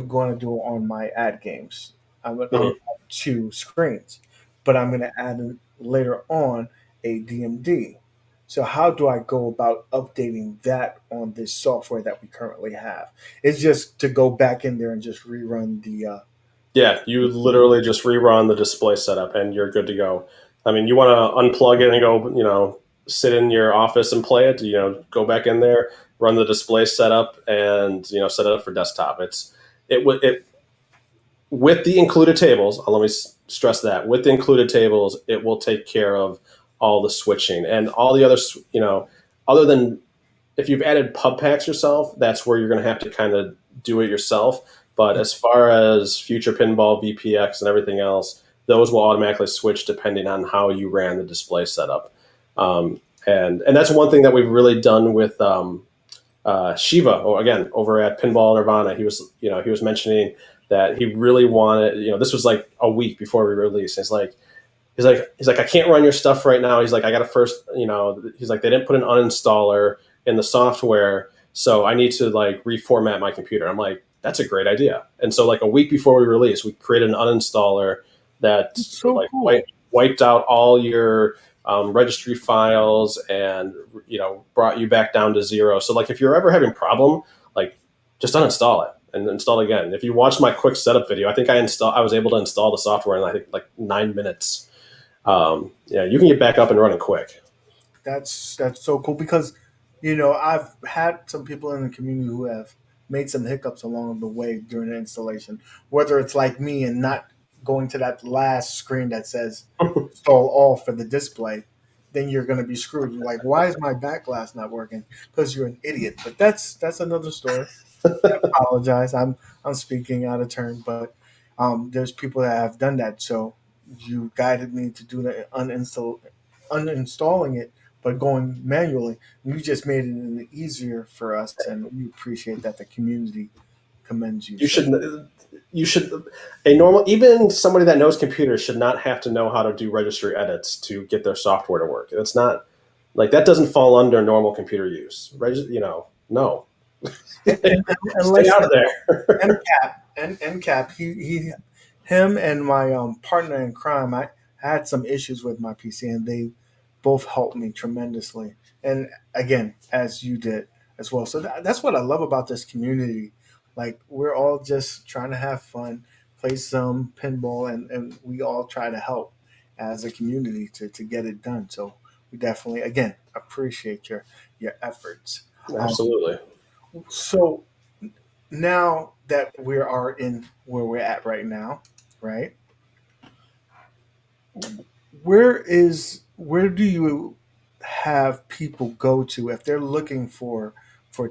going to do on my ad games. I'm Mhm. have two screens, but I'm going to add later on a DMD. So how do I go about updating that on this software that we currently have? It's just to go back in there and just rerun the. Yeah, you literally just rerun the display setup and you're good to go. I mean, you want to unplug it and go, sit in your office and play it. Go back in there, run the display setup, and set it up for desktop. It with the included tables. Let me stress that with the included tables, it will take care of all the switching and all the other. Other than if you've added pub packs yourself, that's where you're going to have to kind of do it yourself. But as far as future pinball, VPX, and everything else, those will automatically switch depending on how you ran the display setup. And that's one thing that we've really done with Shiva. Or again, over at Pinball Nirvana, he was mentioning that he really wanted. This was like a week before we released. He's like, I can't run your stuff right now. He's like, I got to first, he's like, they didn't put an uninstaller in the software, so I need to like reformat my computer. I'm like, that's a great idea. And so like a week before we released, we created an uninstaller that It's so like cool. wiped out all your registry files and brought you back down to zero. So like if you're ever having a problem, like just uninstall it and install it again. If you watch my quick setup video, I think I was able to install the software in I think like 9 minutes. Yeah, you can get back up and running quick. That's so cool because I've had some people in the community who have made some hiccups along the way during the installation. Whether it's like me and not going to that last screen that says install all for the display, then you're going to be screwed. You're like, why is my back glass not working? Because you're an idiot. But that's another story. I apologize. I'm speaking out of turn, but there's people that have done that. So you guided me to do the uninstalling it, but going manually. You just made it easier for us, and we appreciate that. The community commends you. You So should a normal even somebody that knows computers should not have to know how to do registry edits to get their software to work. It's not like that doesn't fall under normal computer use. No. and Stay out of there. NCAP, him and my partner in crime, I had some issues with my PC, and they both helped me tremendously. And again, as you did as well. So that's what I love about this community. Like we're all just trying to have fun, play some pinball, and we all try to help as a community to get it done. So we definitely, again, appreciate your efforts. Um, Absolutely. so now that we are in where we're at right now, right? Where do you have people go to if they're looking for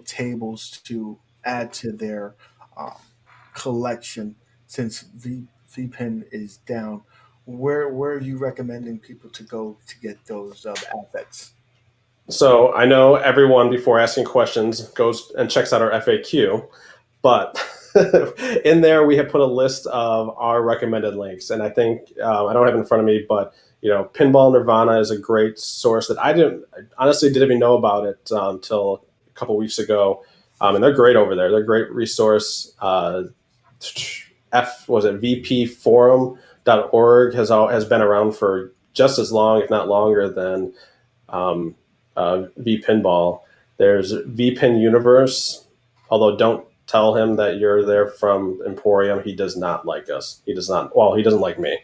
tables to add to their um, collection since VPin is down? Where are you recommending people to go to get those assets? So I know everyone before asking questions goes and checks out our FAQ, but in there we have put a list of our recommended links, and I think I don't have it in front of me, but Pinball Nirvana is a great source that I honestly didn't even know about it until a couple weeks ago, and they're great over there. They're a great resource. VPforum.org has been around for just as long, if not longer, than um, Vpinball. There's Vpin Universe, although don't tell him that you're there from Emporium. He does not like us. He does not. Well, he doesn't like me.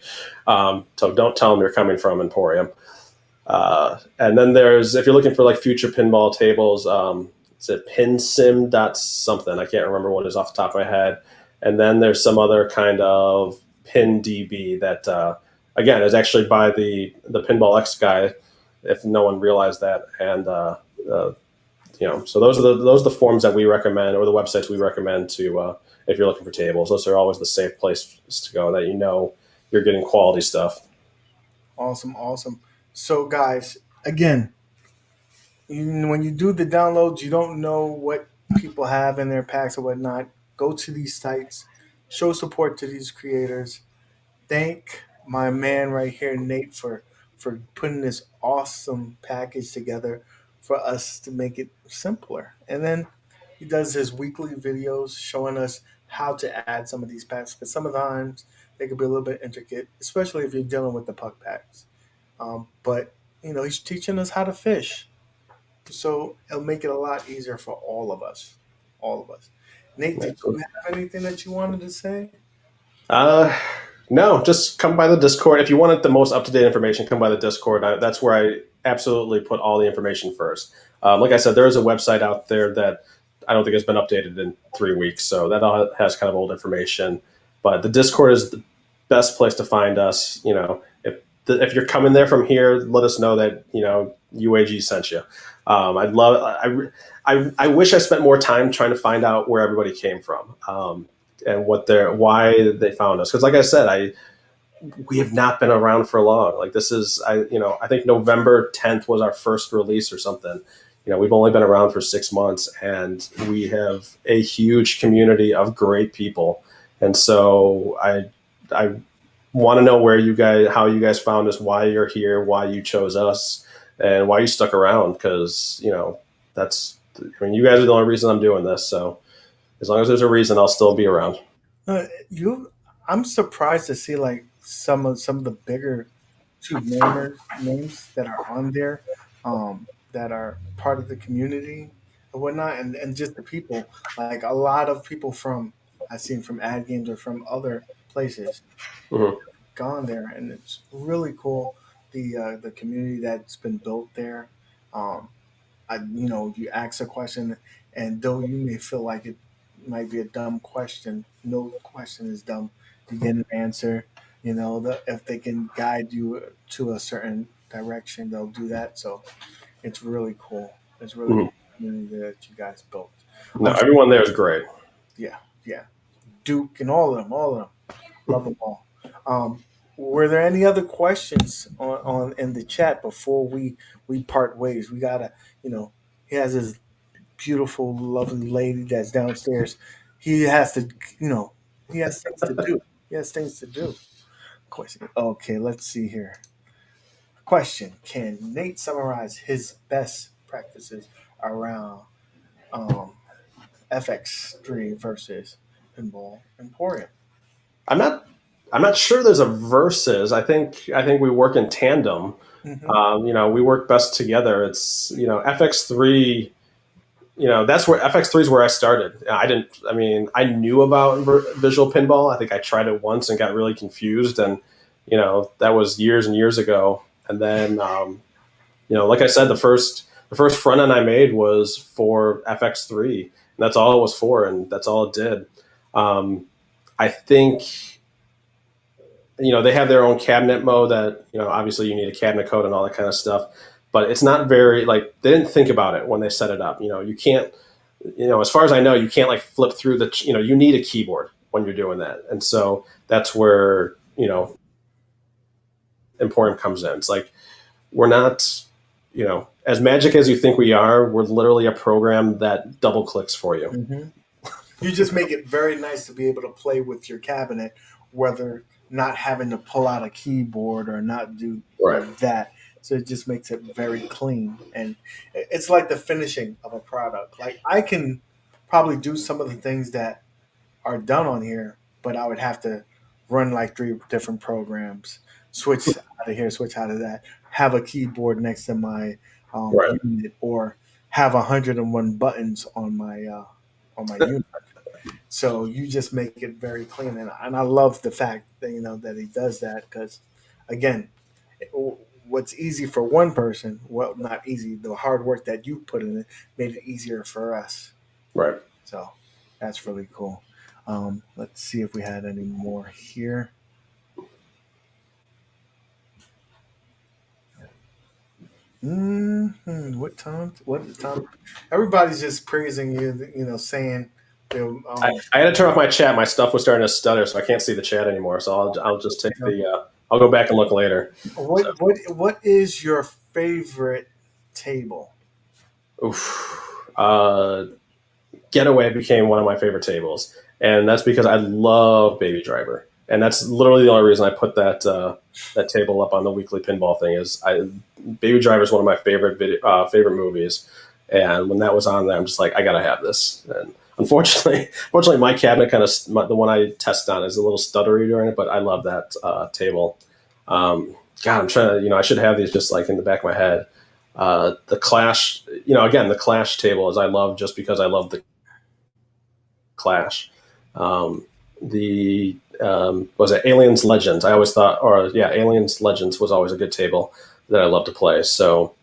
So don't tell him you're coming from Emporium. And then there's, if you're looking for like future pinball tables, it's at pinsim dot something. I can't remember what it is off the top of my head. And then there's some other kind of PinDB that, again, is actually by the Pinball X guy, if no one realized that. And so those are the forums that we recommend, or the websites we recommend to, if you're looking for tables. Those are always the safe places to go, that you're getting quality stuff. Awesome, awesome. So, guys, again, when you do the downloads, you don't know what people have in their packs or whatnot. Go to these sites, show support to these creators. Thank my man right here, Nate, for putting this awesome package together for us to make it simpler. And then he does his weekly videos showing us how to add some of these packs, because sometimes they could be a little bit intricate, especially if you're dealing with the puck packs. But he's teaching us how to fish, so it'll make it a lot easier for all of us. All of us. Nate, did you have anything that you wanted to say? Uh, no, just come by the Discord. If you wanted the most up to date information, come by the Discord. That's where I absolutely put all the information first. Like I said, there is a website out there that I don't think has been updated in 3 weeks, so that all has kind of old information. But the Discord is the best place to find us. If you're coming there from here, let us know that UAG sent you. I'd love. I wish I spent more time trying to find out where everybody came from. And why they found us, because like I said, we have not been around for long. Like, this is, I think November 10th was our first release or something. We've only been around for 6 months, and we have a huge community of great people. And so I want to know how you guys found us, why you're here, why you chose us, and why you stuck around, because you guys are the only reason I'm doing this. So as long as there's a reason, I'll still be around. You, I'm surprised to see like some of the bigger names that are on there, that are part of the community and whatnot, and just the people. Like a lot of people from I've seen from ad games or from other places Mhm. gone there, and it's really cool. The community that's been built there. Um, you ask a question, and though you may feel like it might be a dumb question, no question is dumb. You get an answer. If they can guide you to a certain direction, they'll do that. So it's really cool. It's really Mhm. cool community that you guys built. No, everyone there is great. Yeah, yeah. Duke and all of them, love them all. Were there any other questions on in the chat before we part ways? We gotta, you know, he has his beautiful, lovely lady that's downstairs. He has to, you know, he has things to do. He has things to do. Question. Okay, let's see here. Question: Can Nate summarize his best practices around um, FX3 versus Pinball Emporium? I'm not. I'm not sure there's a versus. I think we work in tandem. Mm-hmm. We work best together. It's FX3. That's where FX3 is where I started. I didn't. I mean, I knew about visual pinball. I think I tried it once and got really confused, and that was years and years ago. And then like I said, the first front end I made was for FX3, and that's all it was for, and that's all it did. I think they have their own cabinet mode that obviously you need a cabinet code and all that kind of stuff, but it's not very, like, they didn't think about it when they set it up. You can't, as far as I know, you can't like flip through you need a keyboard when you're doing that, and so that's where Emporium comes in. It's like, we're not as magic as you think we are. We're literally a program that double clicks for you. Mm-hmm. You just make it very nice to be able to play with your cabinet, whether not having to pull out a keyboard or not do Right. that. So it just makes it very clean, and it's like the finishing of a product. Like I can probably do some of the things that are done on here, but I would have to run like three different programs, switch out of here, switch out of that, have a keyboard next to my Right. unit, or have 101 buttons on my unit. So you just make it very clean, and I love the fact that that he does that because, again, what's easy for one person, well, not easy. The hard work that you put in it made it easier for us. Right. So that's really cool. Let's see if we had any more here. What time? What time? Everybody's just praising you. Saying, I had to turn off my chat. My stuff was starting to stutter, so I can't see the chat anymore. So I'll just take you know, the. I'll go back and look later. So, what is your favorite table? oof. Getaway became one of my favorite tables, and that's because I love Baby Driver, and that's literally the only reason I put that table up on the weekly pinball thing. Baby Driver is one of my favorite movies, and when that was on there, I'm just like, I gotta have this. And unfortunately, my cabinet the one I test on is a little stuttery during it, but I love that table. God, I'm trying to, I should have these just like in the back of my head. The Clash, again, the Clash table is I love just because I love the Clash. The Was it Aliens Legends? I always thought, or yeah, Aliens Legends was always a good table that I love to play. So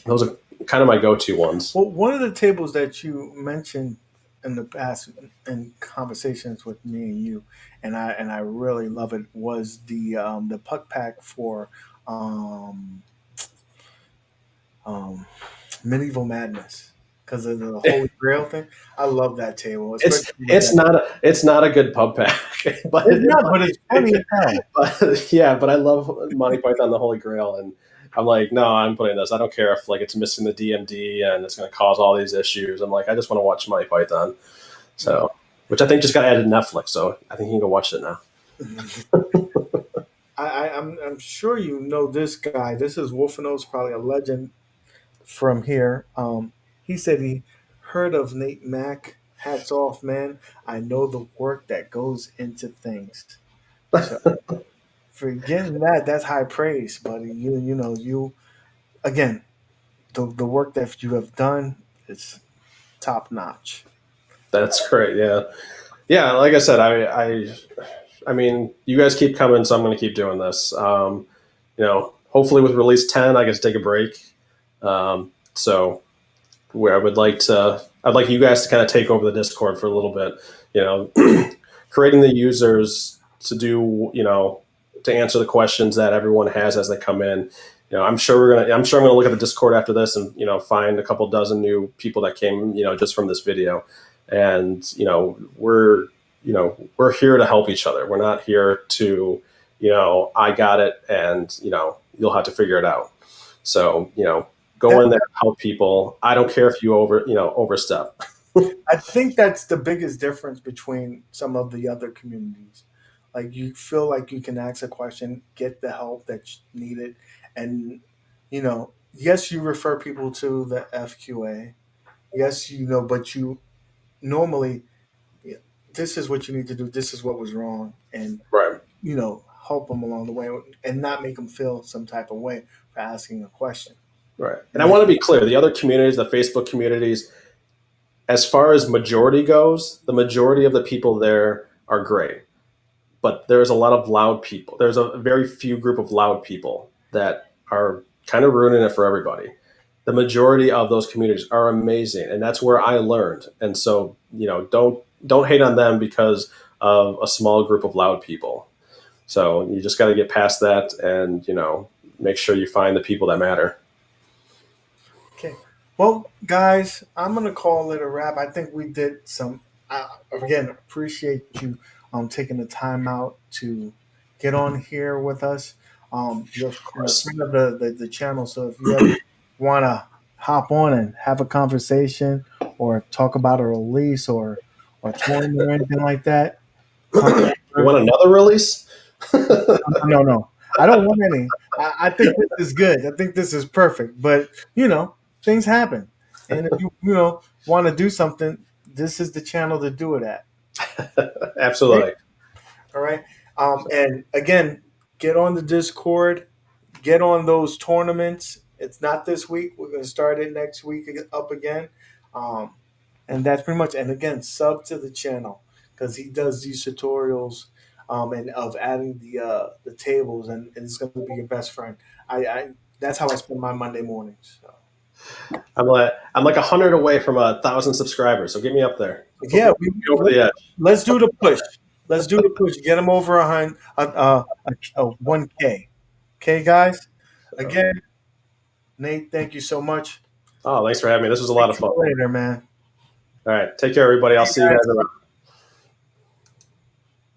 those are kind of my go-to ones. Well, one of the tables that you mentioned in the past in conversations with me and you, and I really love it, was the puck pack for um, um, medieval madness because of the Holy Grail thing. I love that table, It's especially with it's that. not it's not a good pub pack, but It's not, but it's funny as hell. yeah, but I love Monty Python the Holy Grail, and I'm like, no, I'm putting this. I don't care if like it's missing the DMD and it's going to cause all these issues. I'm like, I just want to watch Monty Python. So, which I think just got added to Netflix, so I think you can go watch it now. I'm sure you know this guy. This is Wolfeno's, probably a legend from here. He said he heard of Nate Mac. Hats off, man. I know the work that goes into things. So for getting that, that's high praise, buddy. You again, the work that you have done is top notch. That's great. Yeah, yeah. Like I said, I mean, you guys keep coming, so I'm going to keep doing this. Hopefully with release 10, I get to take a break. So where I'd like you guys to kind of take over the Discord for a little bit. Creating the users to do, to answer the questions that everyone has as they come in. I'm sure I'm gonna look at the Discord after this and find a couple dozen new people that came, just from this video, and we're here to help each other. We're not here to, I got it, and you'll have to figure it out. So go That, in there, help people. I don't care if you overstep. I think that's the biggest difference between some of the other communities. Like you feel like you can ask a question, get the help that's needed, and yes, you refer people to the FQA. Yes, but you normally, yeah, this is what you need to do. This is what was wrong, and Right. help them along the way, and not make them feel some type of way for asking a question. Right. And I want to be clear: the other communities, the Facebook communities, as far as majority goes, the majority of the people there are great. But there's a lot of loud people. There's a very few group of loud people that are kind of ruining it for everybody. The majority of those communities are amazing, and that's where I learned. And so, don't hate on them because of a small group of loud people. So you just got to get past that, and make sure you find the people that matter. Okay. Well, guys, I'm gonna call it a wrap. I think we did some. Again, appreciate you taking the time out to get on here with us. You're Of course. friend of the channel, so if you ever want to hop on and have a conversation or talk about a release or tournament or anything like that, come You over. want another release? No, no, I don't want any. I think this is good. I think this is perfect. But things happen, and if you want to do something, this is the channel to do it at. Okay? Absolutely. All right. And again, get on the Discord, get on those tournaments. It's not this week. We're going to start it next week up again. Um, and that's pretty much. And again, sub to the channel because he does these tutorials and of adding the tables, and it's going to be your best friend. I that's how I spend my Monday mornings. So. I'm like 100 away from 1,000 subscribers. So get me up there. Yeah, Get over the edge. let's do the push. Let's do the push. Get them over a 1K. Okay, guys. Again, Nate, thank you so much. Oh, thanks for having me. This was a lot of See fun. you later, man. All right. Take care, everybody. I'll Hey, see you guys guys. around.